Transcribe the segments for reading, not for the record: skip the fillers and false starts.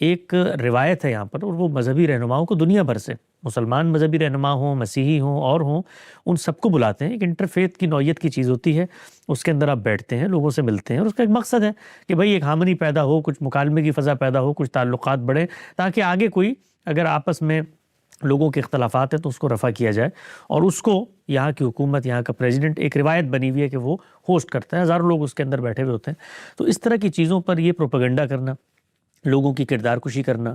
ایک روایت ہے یہاں پر، اور وہ مذہبی رہنماؤں کو دنیا بھر سے، مسلمان مذہبی رہنما ہوں، مسیحی ہوں اور ہوں، ان سب کو بلاتے ہیں. ایک انٹرفیتھ کی نوعیت کی چیز ہوتی ہے، اس کے اندر آپ بیٹھتے ہیں، لوگوں سے ملتے ہیں، اور اس کا ایک مقصد ہے کہ بھئی ایک ہارمنی پیدا ہو، کچھ مکالمے کی فضا پیدا ہو، کچھ تعلقات بڑھیں، تاکہ آگے کوئی اگر آپس میں لوگوں کے اختلافات ہیں تو اس کو رفع کیا جائے. اور اس کو یہاں کی حکومت، یہاں کا پریزیڈنٹ، ایک روایت بنی ہوئی ہے کہ وہ ہوسٹ کرتا ہے، ہزاروں لوگ اس کے اندر بیٹھے ہوئے ہوتے ہیں. تو اس طرح کی چیزوں پر یہ پروپیگنڈا کرنا، لوگوں کی کردار کشی کرنا،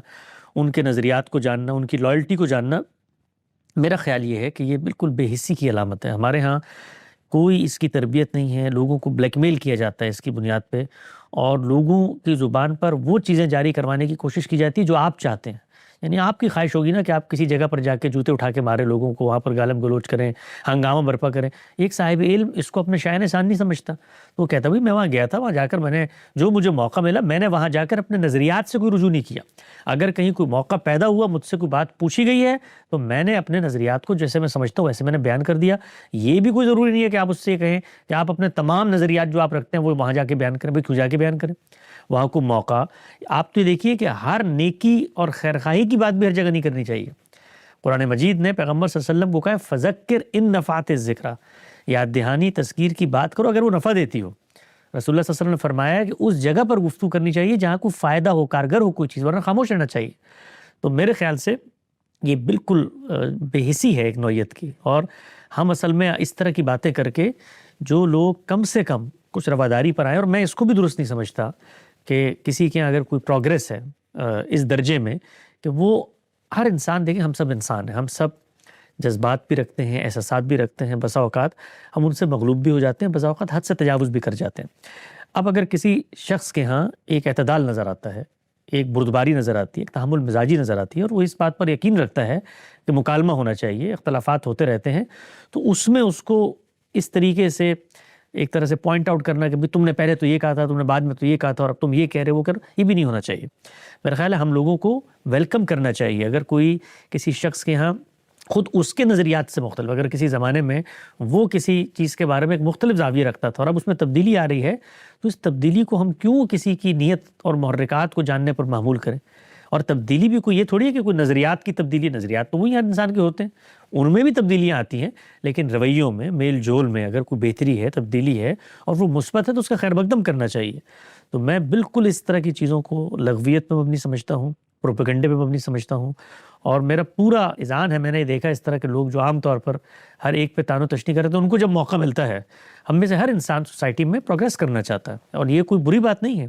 ان کے نظریات کو جاننا، ان کی لائلٹی کو جاننا، میرا خیال یہ ہے کہ یہ بالکل بے حسی کی علامت ہے. ہمارے ہاں کوئی اس کی تربیت نہیں ہے، لوگوں کو بلیک میل کیا جاتا ہے اس کی بنیاد پہ، اور لوگوں کی زبان پر وہ چیزیں جاری کروانے کی کوشش کی جاتی ہے جو آپ چاہتے ہیں. یعنی آپ کی خواہش ہوگی نا کہ آپ کسی جگہ پر جا کے جوتے اٹھا کے مارے لوگوں کو، وہاں پر گالم گلوچ کریں، ہنگامہ برپا کریں. ایک صاحب علم اس کو اپنے شایان احسان نہیں سمجھتا، تو وہ کہتا بھائی میں وہاں گیا تھا، وہاں جا کر میں نے جو مجھے موقع ملا، میں نے وہاں جا کر اپنے نظریات سے کوئی رجوع نہیں کیا. اگر کہیں کوئی موقع پیدا ہوا، مجھ سے کوئی بات پوچھی گئی ہے، تو میں نے اپنے نظریات کو جیسے میں سمجھتا ہوں ویسے میں نے بیان کر دیا. یہ بھی کوئی ضروری نہیں ہے کہ آپ اس سے کہیں کہ آپ اپنے تمام نظریات جو آپ رکھتے ہیں وہ وہاں جا کے بیان کریں. بھائی کیوں جا کے بیان کریں؟ وہاں کو موقع، آپ تو دیکھیے کہ ہر نیکی اور خیرخواہی کی بات بھی ہر جگہ نہیں کرنی چاہیے. قرآن مجید نے پیغمبر صلی اللہ علیہ وسلم کو کہا ہے فذکر ان نفعت الذکریٰ، یاد دہانی تذکیر کی بات کرو اگر وہ نفع دیتی ہو. رسول اللہ صلی اللہ علیہ وسلم نے فرمایا ہے کہ اس جگہ پر گفتگو کرنی چاہیے جہاں کوئی فائدہ ہو، کارگر ہو کوئی چیز، ورنہ خاموش رہنا چاہیے. تو میرے خیال سے یہ بالکل بے حسی ہے ایک نوعیت کی. اور ہم اصل میں اس طرح کی باتیں کر کے جو لوگ کم سے کم کچھ رواداری پر آئیں، اور میں اس کو بھی درست نہیں سمجھتا کہ کسی کے اگر کوئی پروگریس ہے اس درجے میں کہ وہ ہر انسان، دیکھیں ہم سب انسان ہیں، ہم سب جذبات بھی رکھتے ہیں، احساسات بھی رکھتے ہیں، بسا اوقات ہم ان سے مغلوب بھی ہو جاتے ہیں، بسا اوقات حد سے تجاوز بھی کر جاتے ہیں. اب اگر کسی شخص کے ہاں ایک اعتدال نظر آتا ہے، ایک بردباری نظر آتی ہے، ایک تحمل مزاجی نظر آتی ہے، اور وہ اس بات پر یقین رکھتا ہے کہ مکالمہ ہونا چاہیے، اختلافات ہوتے رہتے ہیں، تو اس میں اس کو اس طریقے سے ایک طرح سے پوائنٹ آؤٹ کرنا کہ تم نے پہلے تو یہ کہا تھا، تم نے بعد میں تو یہ کہا تھا، اور اب تم یہ کہہ رہے، وہ کر، یہ بھی نہیں ہونا چاہیے. میرا خیال ہے ہم لوگوں کو ویلکم کرنا چاہیے. اگر کوئی کسی شخص کے ہاں خود اس کے نظریات سے مختلف، اگر کسی زمانے میں وہ کسی چیز کے بارے میں ایک مختلف زاویہ رکھتا تھا اور اب اس میں تبدیلی آ رہی ہے، تو اس تبدیلی کو ہم کیوں کسی کی نیت اور محرکات کو جاننے پر معمول کریں؟ اور تبدیلی بھی کوئی یہ تھوڑی ہے کہ کوئی نظریات کی تبدیلی، نظریات تو وہی ہر انسان کے ہوتے ہیں، ان میں بھی تبدیلیاں آتی ہیں، لیکن رویوں میں، میل جول میں اگر کوئی بہتری ہے، تبدیلی ہے اور وہ مثبت ہے تو اس کا خیر مقدم کرنا چاہیے. تو میں بالکل اس طرح کی چیزوں کو لغویت پہ مبنی سمجھتا ہوں، پروپیگنڈے پہ مبنی سمجھتا ہوں. اور میرا پورا اذعان ہے، میں نے دیکھا اس طرح کے لوگ جو عام طور پر ہر ایک پہ تان و تشنیع کرتے ہیں، ان کو جب موقع ملتا ہے، ہم میں سے ہر انسان سوسائٹی میں پروگریس کرنا چاہتا ہے، اور یہ کوئی بری بات نہیں ہے،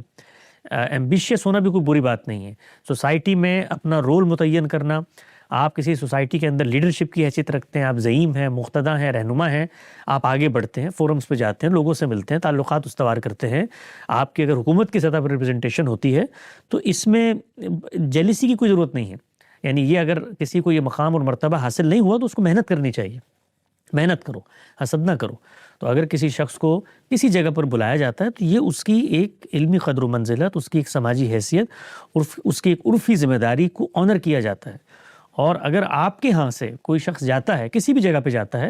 ایمبیشیس ہونا بھی کوئی بری بات نہیں ہے. سوسائٹی میں اپنا رول متعین کرنا، آپ کسی سوسائٹی کے اندر لیڈرشپ کی حیثیت رکھتے ہیں، آپ زعیم ہیں، مقتدیٰ ہیں، رہنما ہیں، آپ آگے بڑھتے ہیں، فورمز پہ جاتے ہیں، لوگوں سے ملتے ہیں، تعلقات استوار کرتے ہیں، آپ کی اگر حکومت کی سطح پر ریپرزنٹیشن ہوتی ہے، تو اس میں جیلسی کی کوئی ضرورت نہیں ہے. یعنی یہ اگر کسی کو یہ مقام اور مرتبہ حاصل نہیں ہوا تو اس کو محنت کرنی چاہیے، محنت کرو، حسد نہ کرو. تو اگر کسی شخص کو کسی جگہ پر بلایا جاتا ہے تو یہ اس کی ایک علمی قدر و منزلت، اس کی ایک سماجی حیثیت، اس کی ایک عرفی ذمہ داری کو آنر کیا جاتا ہے. اور اگر آپ کے ہاں سے کوئی شخص جاتا ہے، کسی بھی جگہ پہ جاتا ہے،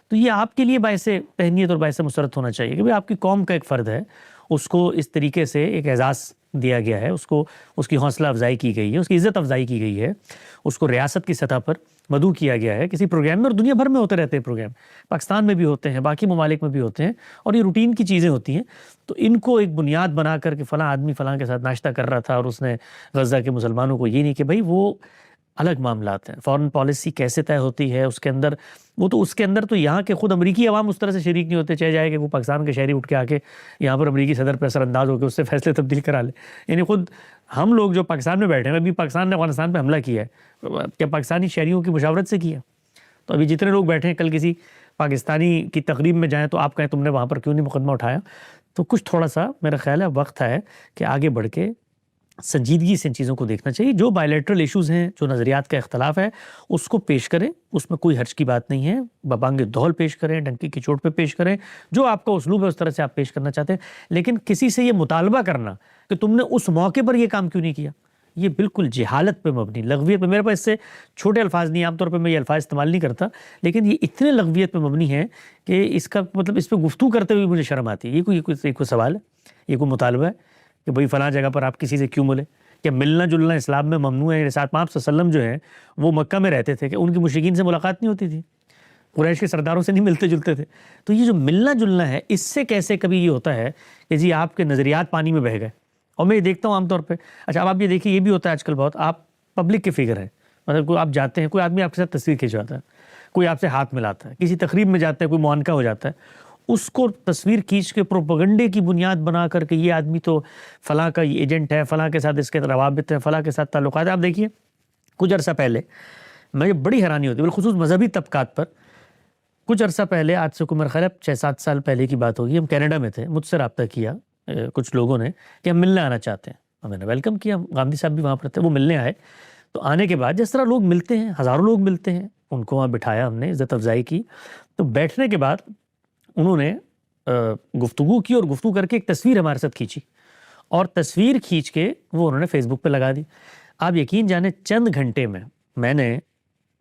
تو یہ آپ کے لیے باعث تہنیت اور باعث مسرت ہونا چاہیے کہ بھئی آپ کی قوم کا ایک فرد ہے، اس کو اس طریقے سے ایک اعزاز دیا گیا ہے، اس کو اس کی حوصلہ افزائی کی گئی ہے، اس کی عزت افزائی کی گئی ہے، اس کو ریاست کی سطح پر مدعو کیا گیا ہے کسی پروگرام میں. اور دنیا بھر میں ہوتے رہتے ہیں پروگرام، پاکستان میں بھی ہوتے ہیں، باقی ممالک میں بھی ہوتے ہیں، اور یہ روٹین کی چیزیں ہوتی ہیں. تو ان کو ایک بنیاد بنا کر کہ فلاں آدمی فلاں کے ساتھ ناشتہ کر رہا تھا اور اس نے غزہ کے مسلمانوں کو یہ نہیں کہ بھئی وہ الگ معاملات ہیں. فورن پالیسی کیسے طے ہوتی ہے اس کے اندر، وہ تو اس کے اندر تو یہاں کے خود امریکی عوام اس طرح سے شریک نہیں ہوتے، چاہے جائے کہ وہ پاکستان کے شہری اٹھ کے آ کے یہاں پر امریکی صدر پہ اثر انداز ہو کے اس سے فیصلے تبدیل کرا لے. یعنی خود ہم لوگ جو پاکستان میں بیٹھے ہیں، ابھی پاکستان نے افغانستان پہ حملہ کیا ہے، کیا پاکستانی شہریوں کی مشاورت سے کیا؟ تو ابھی جتنے لوگ بیٹھے ہیں، کل کسی پاکستانی کی تقریب میں جائیں تو آپ کہیں تم نے وہاں پر کیوں نہیں مقدمہ اٹھایا؟ تو کچھ تھوڑا سا میرا خیال ہے وقت ہے کہ آگے بڑھ کے سنجیدگی سے ان چیزوں کو دیکھنا چاہیے. جو بائیلیٹرل ایشوز ہیں، جو نظریات کا اختلاف ہے، اس کو پیش کریں، اس میں کوئی حرج کی بات نہیں ہے. ببانگ دھول پیش کریں، ڈنکی کی چوٹ پہ پیش کریں، جو آپ کا اسلوب ہے اس طرح سے آپ پیش کرنا چاہتے ہیں. لیکن کسی سے یہ مطالبہ کرنا کہ تم نے اس موقع پر یہ کام کیوں نہیں کیا، یہ بالکل جہالت پہ مبنی، لغویت پہ. میرے پاس اس سے چھوٹے الفاظ نہیں، عام طور پہ میں یہ الفاظ استعمال نہیں کرتا، لیکن یہ اتنے لغویت پہ مبنی ہے کہ اس کا مطلب اس پہ گفتگو کرتے ہوئے مجھے شرم آتی ہے. یہ کوئی سوال ہے، یہ کوئی مطالبہ ہے کہ بھئی فلاں جگہ پر آپ کسی سے کیوں ملے؟ کہ ملنا جلنا اسلام میں ممنوع ہے. ساتھ آپ صلی اللہ علیہ وسلم جو ہے وہ مکہ میں رہتے تھے کہ ان کی مشرکین سے ملاقات نہیں ہوتی تھی, قریش کے سرداروں سے نہیں ملتے جلتے تھے. تو یہ جو ملنا جلنا ہے, اس سے کیسے کبھی یہ ہوتا ہے کہ جی آپ کے نظریات پانی میں بہہ گئے. اور میں یہ دیکھتا ہوں عام طور پہ, اچھا اب آپ یہ دیکھیے, یہ بھی ہوتا ہے آج کل بہت, آپ پبلک کے فگر ہیں, مطلب کوئی آپ جاتے ہیں, کوئی آدمی آپ کے ساتھ تصویر کھینچواتا ہے, کوئی آپ سے ہاتھ ملاتا ہے, کسی تقریب میں جاتے ہیں کوئی معانقہ ہو جاتا ہے, اس کو تصویر کھینچ کے پروپیگنڈے کی بنیاد بنا کر کے یہ آدمی تو فلاں کا ایجنٹ ہے, فلاں کے ساتھ اس کے روابط ہیں, فلاں کے ساتھ تعلقات ہیں. آپ دیکھیے کچھ عرصہ پہلے مجھے بڑی حیرانی ہوتی ہے, بالخصوص مذہبی طبقات پر. کچھ عرصہ پہلے, آج سے میرا خیال ہے 6-7 سال پہلے کی بات ہوگی, ہم کینیڈا میں تھے, مجھ سے رابطہ کیا کچھ لوگوں نے کہ ہم ملنے آنا چاہتے ہیں. اور میں نے ویلکم کیا, گاندھی صاحب بھی وہاں پر تھے, وہ ملنے آئے. تو آنے کے بعد جس طرح لوگ ملتے ہیں, ہزاروں لوگ ملتے ہیں, ان کو وہاں بٹھایا ہم نے, عزت افزائی کی. تو بیٹھنے کے بعد انہوں نے گفتگو کی, اور گفتگو کر کے ایک تصویر ہمارے ساتھ کھینچی, اور تصویر کھینچ کے وہ انہوں نے فیس بک پہ لگا دی. آپ یقین جانیں چند گھنٹے میں نے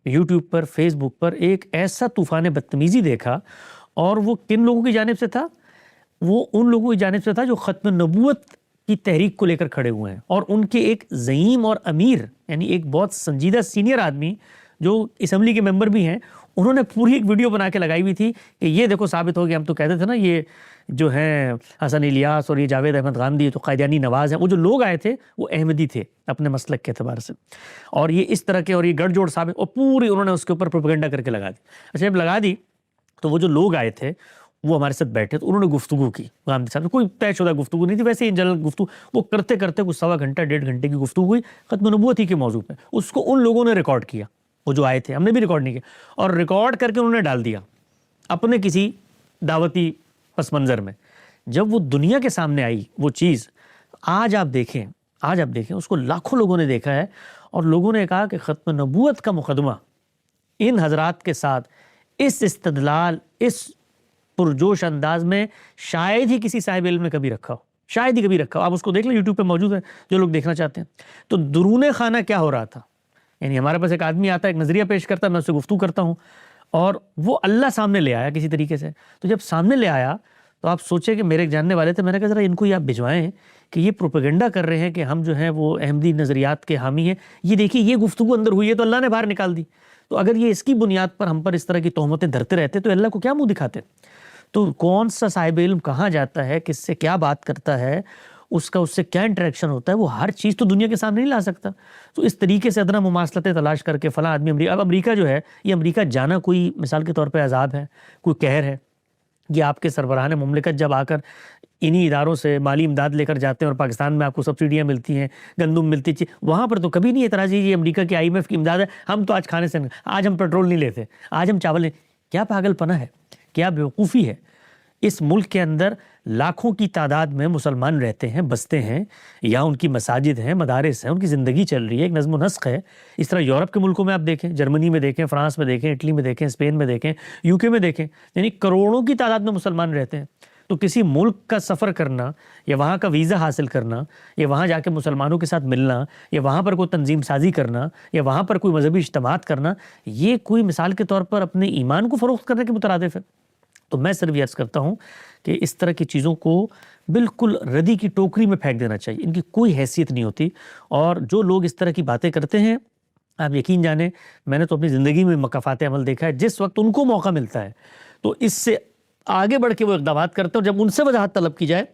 یوٹیوب پر, فیس بک پر ایک ایسا طوفان بدتمیزی دیکھا. اور وہ کن لوگوں کی جانب سے تھا؟ وہ ان لوگوں کی جانب سے تھا جو ختم نبوت کی تحریک کو لے کر کھڑے ہوئے ہیں, اور ان کے ایک زعیم اور امیر, یعنی ایک بہت سنجیدہ سینئر آدمی جو اسمبلی کے ممبر بھی ہیں, انہوں نے پوری ایک ویڈیو بنا کے لگائی ہوئی تھی کہ یہ دیکھو ثابت ہو گیا, ہم تو کہتے تھے نا یہ جو ہیں حسن الیاس اور یہ جاوید احمد غامدی تو قادیانی نواز ہیں. وہ جو لوگ آئے تھے وہ احمدی تھے اپنے مسلک کے اعتبار سے, اور یہ اس طرح کے, اور یہ گڑھ جوڑ ثابت, اور پوری انہوں نے اس کے اوپر پروپیگنڈا کر کے لگا دی. اچھا جب لگا دی تو وہ جو لوگ آئے تھے وہ ہمارے ساتھ بیٹھے, تو انہوں نے گفتگو کی غامدی صاحب, کوئی طے شدہ گفتگو نہیں تھی, ویسے ہی جنرل گفتگو. وہ کرتے کرتے کچھ 1.25 گھنٹہ 1.5 گھنٹے کی گفتگو ہوئی ختم نبوت ہی کے موضوع پہ. اس کو ان لوگوں نے ریکارڈ کیا, وہ جو آئے تھے, ہم نے بھی ریکارڈ نہیں کیا, اور ریکارڈ کر کے انہوں نے ڈال دیا اپنے کسی دعوتی پس منظر میں. جب وہ دنیا کے سامنے آئی وہ چیز, آج آپ دیکھیں اس کو لاکھوں لوگوں نے دیکھا ہے, اور لوگوں نے کہا کہ ختم نبوت کا مقدمہ ان حضرات کے ساتھ اس استدلال, اس پرجوش انداز میں شاید ہی کسی صاحب علم نے کبھی رکھا ہو, شاید ہی کبھی رکھا ہو. آپ اس کو دیکھ لیں, یوٹیوب پہ موجود ہے جو لوگ دیکھنا چاہتے ہیں. تو درون خانہ کیا ہو رہا تھا, یعنی ہمارے پاس ایک آدمی آتا ہے, ایک نظریہ پیش کرتا ہے, میں اس سے گفتگو کرتا ہوں, اور وہ اللہ سامنے لے آیا کسی طریقے سے. تو جب سامنے لے آیا تو آپ سوچیں کہ میرے ایک جاننے والے تھے, میں نے کہا ذرا ان کو یہ آپ بھجوائیں کہ یہ پروپیگنڈا کر رہے ہیں کہ ہم جو ہیں وہ احمدی نظریات کے حامی ہیں, یہ دیکھیے یہ گفتگو اندر ہوئی ہے تو اللہ نے باہر نکال دی. تو اگر یہ اس کی بنیاد پر ہم پر اس طرح کی تہمتیں دھرتے رہتے تو اللہ کو کیا منہ دکھاتے؟ تو کون سا صاحب علم کہاں جاتا ہے, کس سے کیا بات کرتا ہے, اس سے کیا انٹریکشن ہوتا ہے, وہ ہر چیز تو دنیا کے سامنے نہیں لا سکتا. تو اس طریقے سے ادنا مماثلتیں تلاش کر کے فلاں آدمی اب امریکہ جو ہے, یہ امریکہ جانا کوئی مثال کے طور پہ عذاب ہے, کوئی قہر ہے. یہ آپ کے سربراہان مملکت جب آ کر انہی اداروں سے مالی امداد لے کر جاتے ہیں, اور پاکستان میں آپ کو سبسڈیاں ملتی ہیں, گندم ملتی ہے, وہاں پر تو کبھی نہیں اعتراض یہ امریکہ کی IMF کی امداد ہے, ہم تو آج کھانے سے, آج ہم پیٹرول نہیں لیتے, آج ہم چاول نہیں. کیا پاگل پنا ہے, کیا بیوقوفی ہے. اس ملک کے اندر لاکھوں کی تعداد میں مسلمان رہتے ہیں, بستے ہیں, یا ان کی مساجد ہیں, مدارس ہیں, ان کی زندگی چل رہی ہے, ایک نظم و نسق ہے. اس طرح یورپ کے ملکوں میں آپ دیکھیں, جرمنی میں دیکھیں, فرانس میں دیکھیں, اٹلی میں دیکھیں, اسپین میں دیکھیں, UK میں دیکھیں, یعنی کروڑوں کی تعداد میں مسلمان رہتے ہیں. تو کسی ملک کا سفر کرنا, یا وہاں کا ویزا حاصل کرنا, یا وہاں جا کے مسلمانوں کے ساتھ ملنا, یا وہاں پر کوئی تنظیم سازی کرنا, یا وہاں پر کوئی مذہبی اجتماعات کرنا, یہ کوئی مثال کے طور پر اپنے ایمان کو فروخت کرنے کے مترادف ہے. تو میں صرف یہ عرض کرتا ہوں کہ اس طرح کی چیزوں کو بالکل ردی کی ٹوکری میں پھینک دینا چاہیے, ان کی کوئی حیثیت نہیں ہوتی. اور جو لوگ اس طرح کی باتیں کرتے ہیں, آپ یقین جانیں, میں نے تو اپنی زندگی میں مکافات عمل دیکھا ہے, جس وقت ان کو موقع ملتا ہے تو اس سے آگے بڑھ کے وہ اقدامات کرتے ہیں, اور جب ان سے وضاحت طلب کی جائے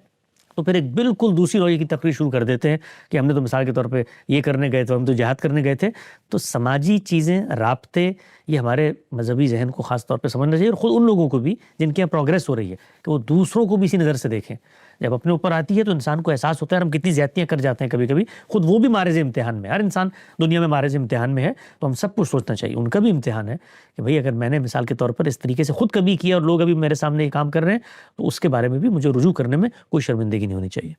تو پھر ایک بالکل دوسری رویے کی تقریر شروع کر دیتے ہیں کہ ہم نے تو مثال کے طور پہ یہ کرنے گئے تھے, ہم تو جہاد کرنے گئے تھے. تو سماجی چیزیں, رابطے, یہ ہمارے مذہبی ذہن کو خاص طور پہ سمجھنا چاہیے, اور خود ان لوگوں کو بھی جن کے یہاں پروگریس ہو رہی ہے کہ وہ دوسروں کو بھی اسی نظر سے دیکھیں. جب اپنے اوپر آتی ہے تو انسان کو احساس ہوتا ہے ہم کتنی زیادتیاں کر جاتے ہیں کبھی کبھی, خود وہ بھی معرض امتحان میں, ہر انسان دنیا میں معرض امتحان میں ہے. تو ہم سب کو سوچنا چاہیے, ان کا بھی امتحان ہے کہ بھئی اگر میں نے مثال کے طور پر اس طریقے سے خود کبھی کیا اور لوگ ابھی میرے سامنے یہ کام کر رہے ہیں, تو اس کے بارے میں بھی مجھے رجوع کرنے میں کوئی شرمندگی نہیں ہونی چاہیے.